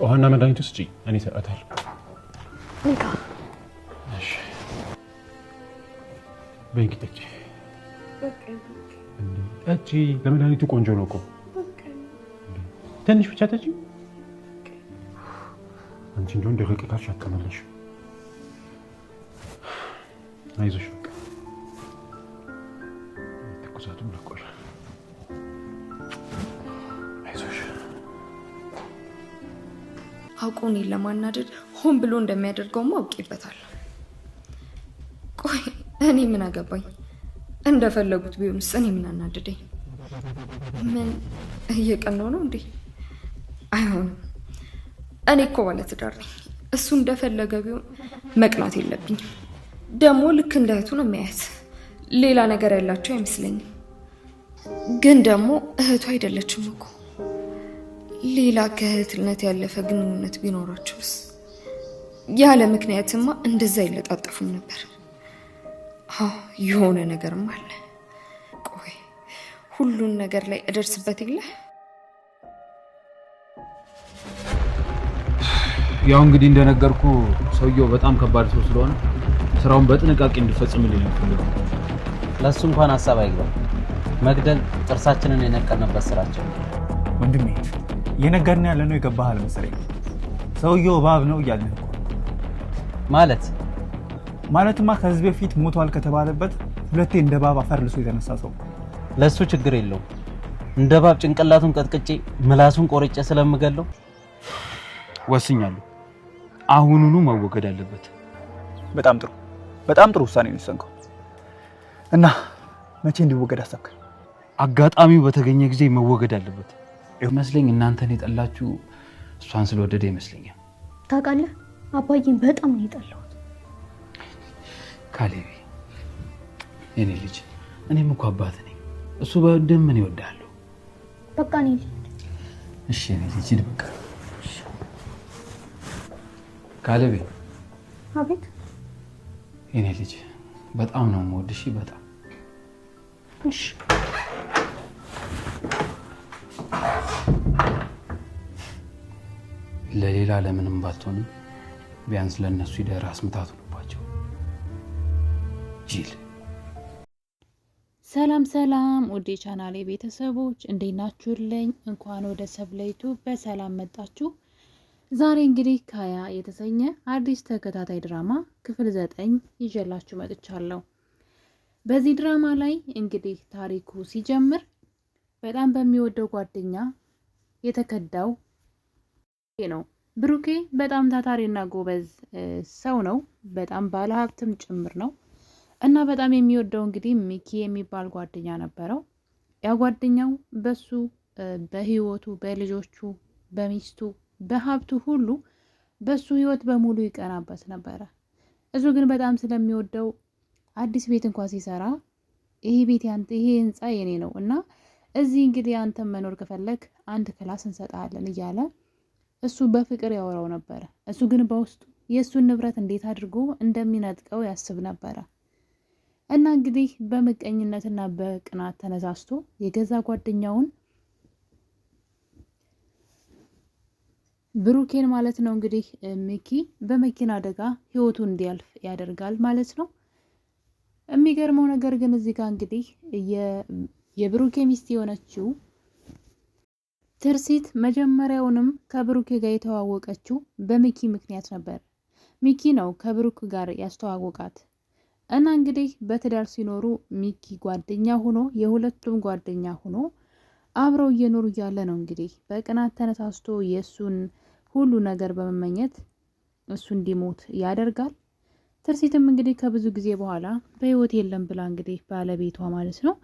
ውሃና መድኃኒት ውስጪ እኔ እሰጣታለሁ። ኒካ እሺ በእንኪ ጠጪ። ጠጪ ለመድኃኒቱ ቆንጆ ነው እኮ። ትንሽ ብቻ ጠጪ። አንቺ እንደው ደረቅ ካልሽ አትመለሽ። አይዞሽ በቃ ትኩሳቱም ለቆለ። አይዞሽ። አውቆ እኔን ለማናደድ ሆን ብሎ እንደሚያደርገውም አውቄበታለሁ። ቆይ እኔ ምን አገባኝ? እንደፈለጉት ቢሆንስ እኔ ምን አናደደኝ? ምን እየቀናው ነው እንዴ? አይሆንም። እኔ እኮ ባለትዳር ነኝ። እሱ እንደፈለገ ቢሆን መቅናት የለብኝም። ደግሞ ልክ እንደ እህቱ ነው የሚያያት። ሌላ ነገር ያላቸው አይመስለኝም። ግን ደግሞ እህቱ አይደለችም እኮ። ሌላ ከእህትነት ያለፈ ግንኙነት ቢኖራቸውስ? ያለ ምክንያትማ እንደዛ አይለጣጠፉም ነበር። የሆነ ነገርም አለ። ቆይ ሁሉን ነገር ላይ እደርስበት የለ። ያው እንግዲህ እንደነገርኩ ሰውየው በጣም ከባድ ሰው ስለሆነ ስራውን በጥንቃቄ እንድፈጽምልኝ ነው። ለሱ እንኳን ሐሳብ አይግባ። መግደል ጥርሳችንን የነቀልንበት ስራቸው። ወንድሜ የነገርን ያለ ነው የገባህ አልመሰለኝ። ሰውየው እባብ ነው እያልን እኮ ማለትማ ከዚህ በፊት ሞቷል ከተባለበት ሁለቴ እንደ እባብ አፈር ልሶ የተነሳ ሰው። ለሱ ችግር የለውም። እንደ እባብ ጭንቅላቱን ቀጥቅጬ ምላሱን ቆርጬ ስለምገለው ወስኛለሁ። አሁኑኑ መወገድ አለበት። በጣም ጥሩ ውሳኔ ነው የወሰንከው። እና መቼ እንዲወገድ አሰብክ? አጋጣሚው በተገኘ ጊዜ መወገድ አለበት። ይመስለኝ እናንተን የጠላችሁ እሷን ስለወደደ ይመስለኛል። ታውቃለህ አባዬን በጣም ነው የጠላሁት። ካሌብ የኔ ልጅ፣ እኔም እኮ አባት ነኝ። እሱ በደም ምን ይወዳሉ? በቃ ነኝ። እሺ የኔ ልጅ በቃ ካሌብ። አቤት የኔ ልጅ በጣም ነው የምወድሽ። በጣም እሺ። ለሌላ ለምንም ባትሆንም ቢያንስ ለነሱ ይደራስ ምታት ሆነባቸው። ጂል ሰላም ወደ ቻናሌ ቤተሰቦች እንዴት ናችሁልኝ? እንኳን ወደ ሰብለይቱ በሰላም መጣችሁ። ዛሬ እንግዲህ ካያ የተሰኘ አዲስ ተከታታይ ድራማ ክፍል 9 ይዤላችሁ መጥቻለሁ። በዚህ ድራማ ላይ እንግዲህ ታሪኩ ሲጀምር በጣም በሚወደው ጓደኛ የተከዳው ነው። ብሩኬ በጣም ታታሪና ጎበዝ ሰው ነው። በጣም ባለሀብትም ጭምር ነው እና በጣም የሚወደው እንግዲህ ሚኪ የሚባል ጓደኛ ነበረው። ያ ጓደኛው በሱ በህይወቱ፣ በልጆቹ፣ በሚስቱ፣ በሀብቱ ሁሉ በሱ ህይወት በሙሉ ይቀናበት ነበረ። እሱ ግን በጣም ስለሚወደው አዲስ ቤት እንኳን ሲሰራ ይሄ ቤት ያንተ፣ ይሄ ህንጻ የኔ ነው እና እዚህ እንግዲህ አንተ መኖር ከፈለክ አንድ ክላስ እንሰጣለን እያለ እሱ በፍቅር ያወራው ነበረ። እሱ ግን በውስጡ የእሱን ንብረት እንዴት አድርጎ እንደሚነጥቀው ያስብ ነበረ እና እንግዲህ በምቀኝነትና በቅናት ተነሳስቶ የገዛ ጓደኛውን ብሩኬን ማለት ነው እንግዲህ ሚኪ በመኪና አደጋ ህይወቱ እንዲያልፍ ያደርጋል ማለት ነው። የሚገርመው ነገር ግን እዚህ ጋር እንግዲህ የብሩኬ ሚስት የሆነችው ትርሲት መጀመሪያውንም ከብሩኬ ጋር የተዋወቀችው በሚኪ ምክንያት ነበር። ሚኪ ነው ከብሩክ ጋር ያስተዋወቃት እና እንግዲህ በትዳር ሲኖሩ ሚኪ ጓደኛ ሆኖ የሁለቱም ጓደኛ ሆኖ አብረው እየኖሩ እያለ ነው እንግዲህ በቅናት ተነሳስቶ የእሱን ሁሉ ነገር በመመኘት እሱ እንዲሞት ያደርጋል። ትርሲትም እንግዲህ ከብዙ ጊዜ በኋላ በህይወት የለም ብላ እንግዲህ ባለቤቷ ማለት ነው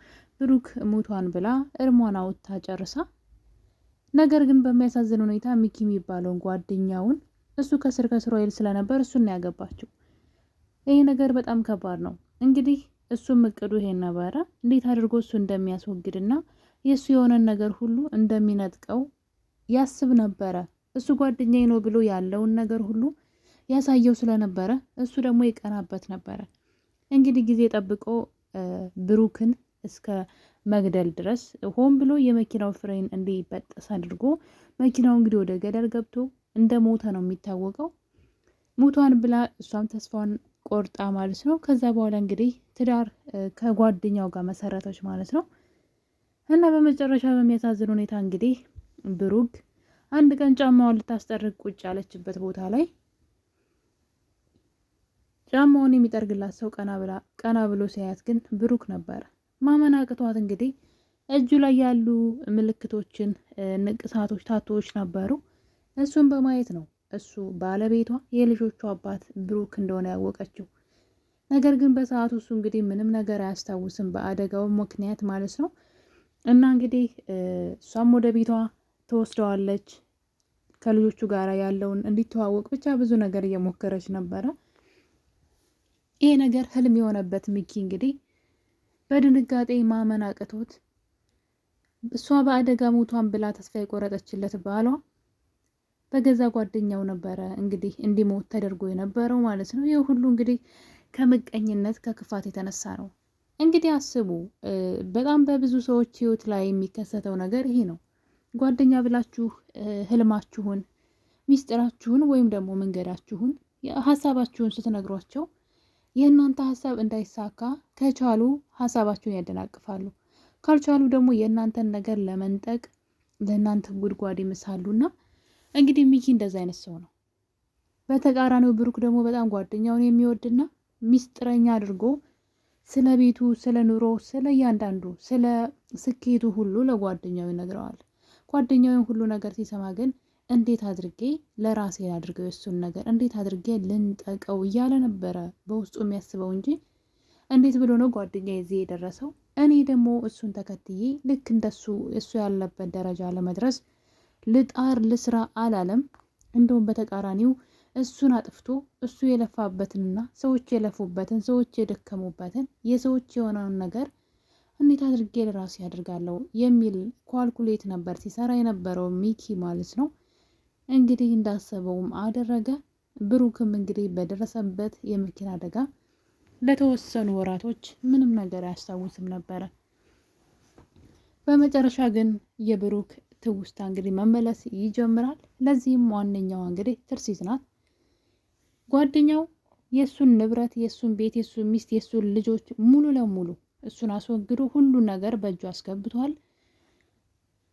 ብሩክ ሙቷን ብላ እርሟን አውጥታ ጨርሳ፣ ነገር ግን በሚያሳዝን ሁኔታ ሚኪ የሚባለውን ጓደኛውን እሱ ከስር ይል ስለነበር እሱን ያገባችው። ይሄ ነገር በጣም ከባድ ነው። እንግዲህ እሱም እቅዱ ይሄን ነበረ፣ እንዴት አድርጎ እሱ እንደሚያስወግድና የእሱ የሆነን ነገር ሁሉ እንደሚነጥቀው ያስብ ነበረ። እሱ ጓደኛዬ ነው ብሎ ያለውን ነገር ሁሉ ያሳየው ስለነበረ እሱ ደግሞ ይቀናበት ነበረ። እንግዲህ ጊዜ ጠብቆ ብሩክን እስከ መግደል ድረስ ሆን ብሎ የመኪናው ፍሬን እንዲበጠስ አድርጎ መኪናው እንግዲህ ወደ ገደል ገብቶ እንደ ሞተ ነው የሚታወቀው። ሙቷን ብላ እሷም ተስፋዋን ቆርጣ ማለት ነው። ከዛ በኋላ እንግዲህ ትዳር ከጓደኛው ጋር መሰረቶች ማለት ነው። እና በመጨረሻ በሚያሳዝን ሁኔታ እንግዲህ ብሩክ አንድ ቀን ጫማዋን ልታስጠርግ ቁጭ ያለችበት ቦታ ላይ ጫማውን የሚጠርግላት ሰው ቀና ብሎ ሲያያት ግን ብሩክ ነበረ። ማመን አቅቷት እንግዲህ እጁ ላይ ያሉ ምልክቶችን፣ ንቅሳቶች፣ ታቶዎች ነበሩ። እሱን በማየት ነው እሱ ባለቤቷ የልጆቹ አባት ብሩክ እንደሆነ ያወቀችው። ነገር ግን በሰዓቱ እሱ እንግዲህ ምንም ነገር አያስታውስም በአደጋው ምክንያት ማለት ነው። እና እንግዲህ እሷም ወደ ቤቷ ትወስደዋለች። ከልጆቹ ጋር ያለውን እንዲተዋወቅ ብቻ ብዙ ነገር እየሞከረች ነበረ። ይሄ ነገር ህልም የሆነበት ሚኪ እንግዲህ በድንጋጤ ማመን አቅቶት እሷ በአደጋ ሞቷን ብላ ተስፋ የቆረጠችለት ባሏ በገዛ ጓደኛው ነበረ እንግዲህ እንዲሞት ተደርጎ የነበረው ማለት ነው። ይህ ሁሉ እንግዲህ ከምቀኝነት ከክፋት የተነሳ ነው። እንግዲህ አስቡ፣ በጣም በብዙ ሰዎች ህይወት ላይ የሚከሰተው ነገር ይሄ ነው። ጓደኛ ብላችሁ ህልማችሁን፣ ሚስጥራችሁን ወይም ደግሞ መንገዳችሁን፣ ሀሳባችሁን ስትነግሯቸው የእናንተ ሀሳብ እንዳይሳካ ከቻሉ ሀሳባችሁን ያደናቅፋሉ። ካልቻሉ ደግሞ የእናንተን ነገር ለመንጠቅ ለእናንተ ጉድጓድ ይምሳሉና እንግዲህ ሚኪ እንደዛ አይነት ሰው ነው። በተቃራኒው ብሩክ ደግሞ በጣም ጓደኛውን የሚወድና ሚስጥረኛ አድርጎ ስለ ቤቱ፣ ስለ ኑሮ፣ ስለ እያንዳንዱ ስለ ስኬቱ ሁሉ ለጓደኛው ይነግረዋል። ጓደኛውን ሁሉ ነገር ሲሰማ ግን እንዴት አድርጌ ለራሴ አድርገው የሱን ነገር እንዴት አድርጌ ልንጠቀው እያለ ነበረ በውስጡ የሚያስበው እንጂ እንዴት ብሎ ነው ጓደኛ እዚህ የደረሰው? እኔ ደግሞ እሱን ተከትዬ ልክ እንደሱ እሱ ያለበት ደረጃ ለመድረስ ልጣር ልስራ አላለም። እንደውም በተቃራኒው እሱን አጥፍቶ እሱ የለፋበትንና ሰዎች የለፉበትን ሰዎች የደከሙበትን የሰዎች የሆነውን ነገር እንዴት አድርጌ ለራሴ ያደርጋለሁ የሚል ኳልኩሌት ነበር ሲሰራ የነበረው ሚኪ ማለት ነው። እንግዲህ እንዳሰበውም አደረገ። ብሩክም እንግዲህ በደረሰበት የመኪና አደጋ ለተወሰኑ ወራቶች ምንም ነገር አያስታውስም ነበረ። በመጨረሻ ግን የብሩክ ትውስታ እንግዲህ መመለስ ይጀምራል። ለዚህም ዋነኛዋ እንግዲህ ትርሲት ናት። ጓደኛው የእሱን ንብረት፣ የእሱን ቤት፣ የእሱን ሚስት፣ የእሱን ልጆች ሙሉ ለሙሉ እሱን አስወግዶ ሁሉን ነገር በእጁ አስገብቷል።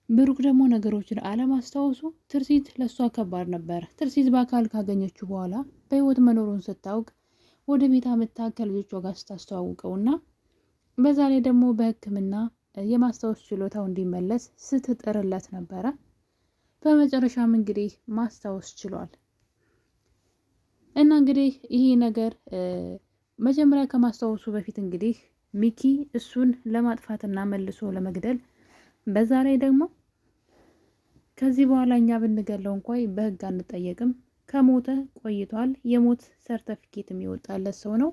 ብሩክ ደግሞ ነገሮችን አለማስታወሱ ትርሲት ለእሷ ከባድ ነበረ። ትርሲት በአካል ካገኘችው በኋላ በህይወት መኖሩን ስታውቅ ወደ ቤት አመታ ከልጆቿ ጋር ስታስተዋውቀውና በዛ ላይ ደግሞ በሕክምና የማስታወስ ችሎታው እንዲመለስ ስትጥርለት ነበረ። በመጨረሻም እንግዲህ ማስታወስ ችሏል። እና እንግዲህ ይሄ ነገር መጀመሪያ ከማስታወሱ በፊት እንግዲህ ሚኪ እሱን ለማጥፋትና መልሶ ለመግደል በዛ ላይ ደግሞ ከዚህ በኋላ እኛ ብንገለው እንኳን በህግ አንጠየቅም፣ ከሞተ ቆይቷል፣ የሞት ሰርተፊኬት የሚወጣለት ሰው ነው፣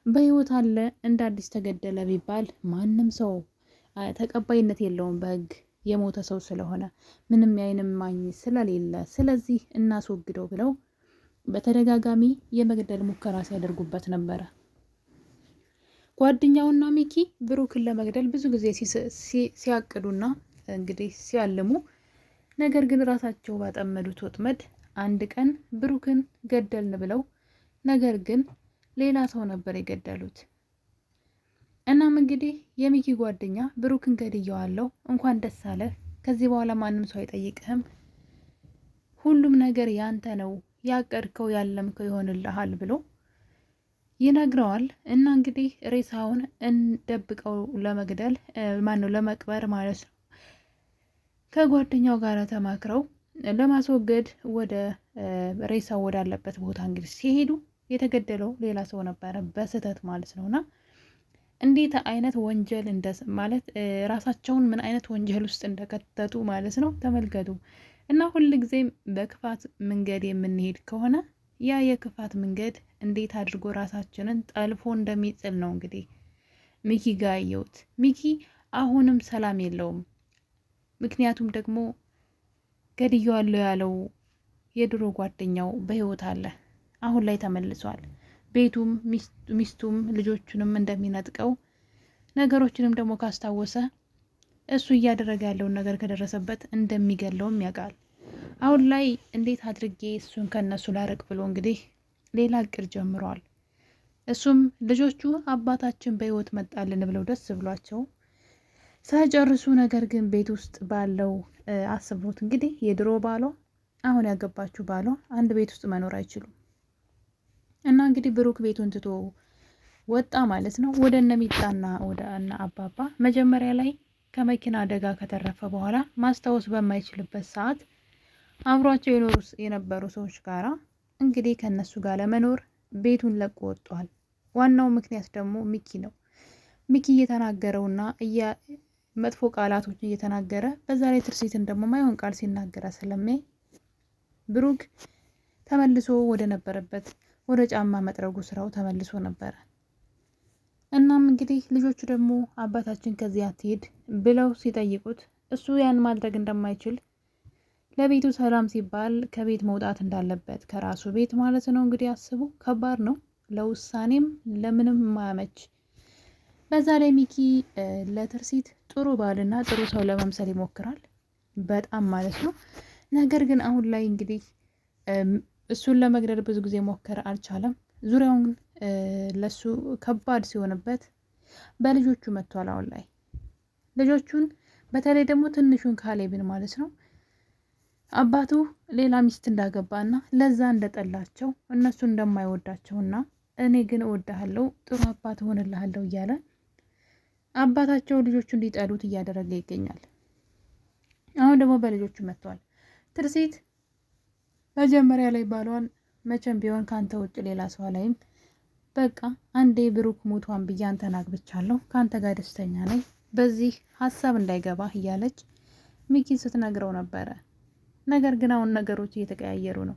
በህይወት አለ እንደ አዲስ ተገደለ ቢባል ማንም ሰው ተቀባይነት የለውም በህግ የሞተ ሰው ስለሆነ ምንም የዓይን እማኝ ስለሌለ፣ ስለዚህ እናስወግደው ብለው በተደጋጋሚ የመግደል ሙከራ ሲያደርጉበት ነበረ። ጓደኛውና ሚኪ ብሩክን ለመግደል ብዙ ጊዜ ሲያቅዱና እንግዲህ ሲያልሙ፣ ነገር ግን ራሳቸው ባጠመዱት ወጥመድ አንድ ቀን ብሩክን ገደልን ብለው ነገር ግን ሌላ ሰው ነበር የገደሉት። እናም እንግዲህ የሚኪ ጓደኛ ብሩክን ገድየዋለሁ፣ እንኳን ደስ አለ፣ ከዚህ በኋላ ማንም ሰው አይጠይቅህም፣ ሁሉም ነገር ያንተ ነው፣ ያቀድከው ያለምከው ይሆንልሃል ብሎ ይነግረዋል። እና እንግዲህ ሬሳውን እንደብቀው ለመግደል ለመቅበር ማለት ነው ከጓደኛው ጋር ተማክረው ለማስወገድ ወደ ሬሳው ወዳለበት ቦታ እንግዲህ ሲሄዱ የተገደለው ሌላ ሰው ነበረ በስህተት ማለት ነውና እንዴት አይነት ወንጀል ማለት ራሳቸውን ምን አይነት ወንጀል ውስጥ እንደከተቱ ማለት ነው ተመልከቱ። እና ሁልጊዜም በክፋት መንገድ የምንሄድ ከሆነ ያ የክፋት መንገድ እንዴት አድርጎ ራሳችንን ጠልፎ እንደሚጥል ነው እንግዲህ ሚኪ ጋር ያየሁት። ሚኪ አሁንም ሰላም የለውም። ምክንያቱም ደግሞ ገድየዋለሁ ያለው የድሮ ጓደኛው በህይወት አለ፣ አሁን ላይ ተመልሷል። ቤቱም ሚስቱም ልጆቹንም እንደሚነጥቀው ነገሮችንም ደግሞ ካስታወሰ እሱ እያደረገ ያለውን ነገር ከደረሰበት እንደሚገለውም ያውቃል። አሁን ላይ እንዴት አድርጌ እሱን ከነሱ ላርቅ ብሎ እንግዲህ ሌላ እቅድ ጀምሯል። እሱም ልጆቹ አባታችን በህይወት መጣልን ብለው ደስ ብሏቸው ሳይጨርሱ፣ ነገር ግን ቤት ውስጥ ባለው አስቦት እንግዲህ የድሮ ባሏ አሁን ያገባችው ባሏ አንድ ቤት ውስጥ መኖር አይችሉም እና እንግዲህ ብሩክ ቤቱን ትቶ ወጣ ማለት ነው ወደ እነ ሚጣና ወደ እነ አባባ። መጀመሪያ ላይ ከመኪና አደጋ ከተረፈ በኋላ ማስታወስ በማይችልበት ሰዓት አብሯቸው የነበሩ ሰዎች ጋራ እንግዲህ ከነሱ ጋር ለመኖር ቤቱን ለቆ ወጥቷል። ዋናው ምክንያት ደግሞ ሚኪ ነው። ሚኪ እየተናገረውና መጥፎ ቃላቶችን እየተናገረ በዛ ላይ ትርሲትን ደግሞ ማይሆን ቃል ሲናገር ስለሜ ብሩክ ተመልሶ ወደ ነበረበት ወደ ጫማ መጥረጉ ስራው ተመልሶ ነበረ። እናም እንግዲህ ልጆቹ ደግሞ አባታችን ከዚህ አትሄድ ብለው ሲጠይቁት እሱ ያን ማድረግ እንደማይችል ለቤቱ ሰላም ሲባል ከቤት መውጣት እንዳለበት ከራሱ ቤት ማለት ነው። እንግዲህ አስቡ፣ ከባድ ነው፣ ለውሳኔም ለምንም ማያመች። በዛ ላይ ሚኪ ለትርሲት ጥሩ ባልና ጥሩ ሰው ለመምሰል ይሞክራል በጣም ማለት ነው። ነገር ግን አሁን ላይ እንግዲህ እሱን ለመግደል ብዙ ጊዜ ሞከረ፣ አልቻለም። ዙሪያውን ለሱ ከባድ ሲሆንበት በልጆቹ መጥቷል። አሁን ላይ ልጆቹን በተለይ ደግሞ ትንሹን ካሌብን ማለት ነው አባቱ ሌላ ሚስት እንዳገባና ለዛ እንደጠላቸው እነሱ እንደማይወዳቸውና እኔ ግን እወድሃለሁ ጥሩ አባት እሆንልሃለሁ እያለ አባታቸው ልጆቹ እንዲጠሉት እያደረገ ይገኛል። አሁን ደግሞ በልጆቹ መጥቷል። ትርሲት መጀመሪያ ላይ ባሏን መቼም ቢሆን ካንተ ውጭ ሌላ ሰው ላይም በቃ አንዴ ብሩክ ሙቷን ብዬ አንተን አግብቻለሁ፣ ካንተ ጋር ደስተኛ ነኝ፣ በዚህ ሀሳብ እንዳይገባህ እያለች ሚኪን ስትነግረው ነበረ። ነገር ግን አሁን ነገሮች እየተቀያየሩ ነው።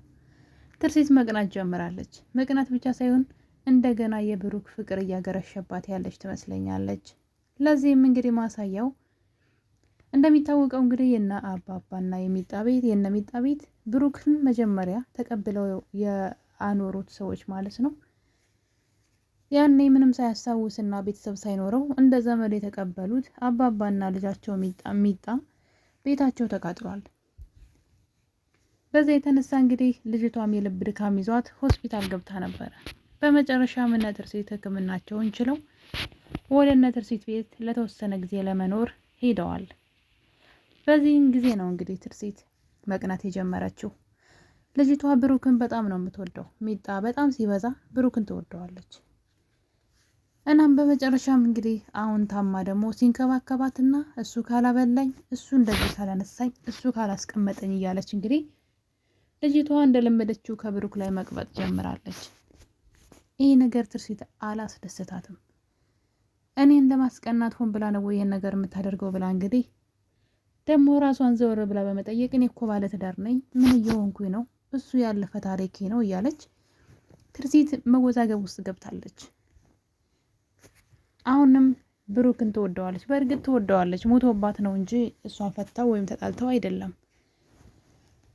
ትርሲት መቅናት ጀምራለች። መቅናት ብቻ ሳይሆን እንደገና የብሩክ ፍቅር እያገረሸባት ያለች ትመስለኛለች። ለዚህም እንግዲህ ማሳያው እንደሚታወቀው እንግዲህ የነ አባባና የነ ሚጣ ቤት ብሩክን መጀመሪያ ተቀብለው የአኖሩት ሰዎች ማለት ነው። ያኔ ምንም ሳያስታውስና ቤተሰብ ሳይኖረው እንደ ዘመድ የተቀበሉት አባባና ልጃቸው ሚጣ ቤታቸው ተቃጥሏል። በዛ የተነሳ እንግዲህ ልጅቷም የልብ ድካም ይዟት ሆስፒታል ገብታ ነበረ። በመጨረሻ እነ ትርሲት ሕክምናቸውን ችለው ወደ እነ ትርሲት ቤት ለተወሰነ ጊዜ ለመኖር ሄደዋል። በዚህን ጊዜ ነው እንግዲህ ትርሲት መቅናት የጀመረችው። ልጅቷ ብሩክን በጣም ነው የምትወደው። ሚጣ በጣም ሲበዛ ብሩክን ትወደዋለች። እናም በመጨረሻም እንግዲህ አሁን ታማ ደግሞ ሲንከባከባትና እሱ ካላበላኝ፣ እሱ እንደዚህ ካላነሳኝ፣ እሱ ካላስቀመጠኝ እያለች እንግዲህ ልጅቷ እንደለመደችው ከብሩክ ላይ መቅበጥ ጀምራለች። ይህ ነገር ትርሲት አላስደሰታትም። እኔን ለማስቀናት ሆን ብላ ነው ይሄን ነገር የምታደርገው ብላ እንግዲህ ደግሞ ራሷን ዘወር ብላ በመጠየቅ እኔ እኮ ባለትዳር ነኝ፣ ምን እየሆንኩኝ ነው፣ እሱ ያለፈ ታሪኬ ነው እያለች ትርሲት መወዛገብ ውስጥ ገብታለች። አሁንም ብሩክን ትወደዋለች። በእርግጥ ትወደዋለች፣ ሞቶባት ነው እንጂ እሷን ፈታው ወይም ተጣልተው አይደለም።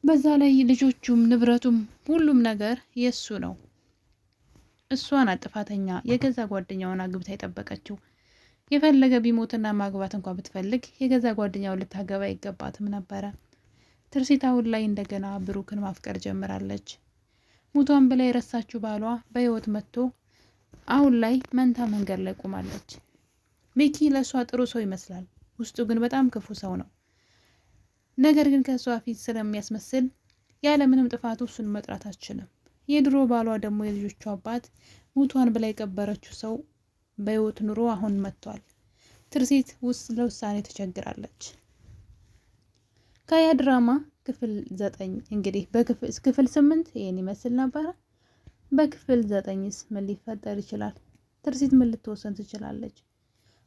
በዛ ላይ ልጆቹም ንብረቱም ሁሉም ነገር የሱ ነው። እሷን ጥፋተኛ የገዛ ጓደኛውን አግብታ የጠበቀችው። የፈለገ ቢሞትና ማግባት እንኳን ብትፈልግ የገዛ ጓደኛውን ልታገባ አይገባትም ነበረ። ትርሲት አሁን ላይ እንደገና ብሩክን ማፍቀር ጀምራለች። ሙቷን ብላ የረሳችው ባሏ በህይወት መጥቶ አሁን ላይ መንታ መንገድ ላይ ቆማለች። ሚኪ ለእሷ ጥሩ ሰው ይመስላል፣ ውስጡ ግን በጣም ክፉ ሰው ነው። ነገር ግን ከእሷ ፊት ስለሚያስመስል ያለምንም ጥፋቱ እሱን መጥራት አትችልም። የድሮ ባሏ ደግሞ የልጆቹ አባት ሙቷን ብላ የቀበረችው ሰው በህይወት ኑሮ አሁን መጥቷል። ትርሲት ለውሳኔ ተቸግራለች። ካያ ድራማ ክፍል 9 እንግዲህ ክፍል 8 ይሄን ይመስል ነበረ። በክፍል 9ስ ምን ሊፈጠር ይችላል? ትርሲት ምን ልትወሰን ትችላለች?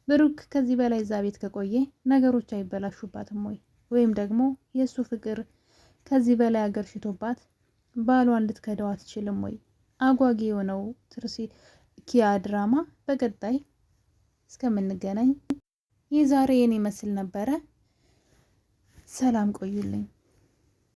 ብሩክ ከዚህ በላይ እዛ ቤት ከቆየ ነገሮች አይበላሹባትም ወይ? ወይም ደግሞ የእሱ ፍቅር ከዚህ በላይ አገርሽቶባት ባሏን ልትከዳው አትችልም ወይ? አጓጊ የሆነው ኪያ ድራማ በቀጣይ እስከምንገናኝ የዛሬ ይመስል ነበረ። ሰላም ቆዩልኝ።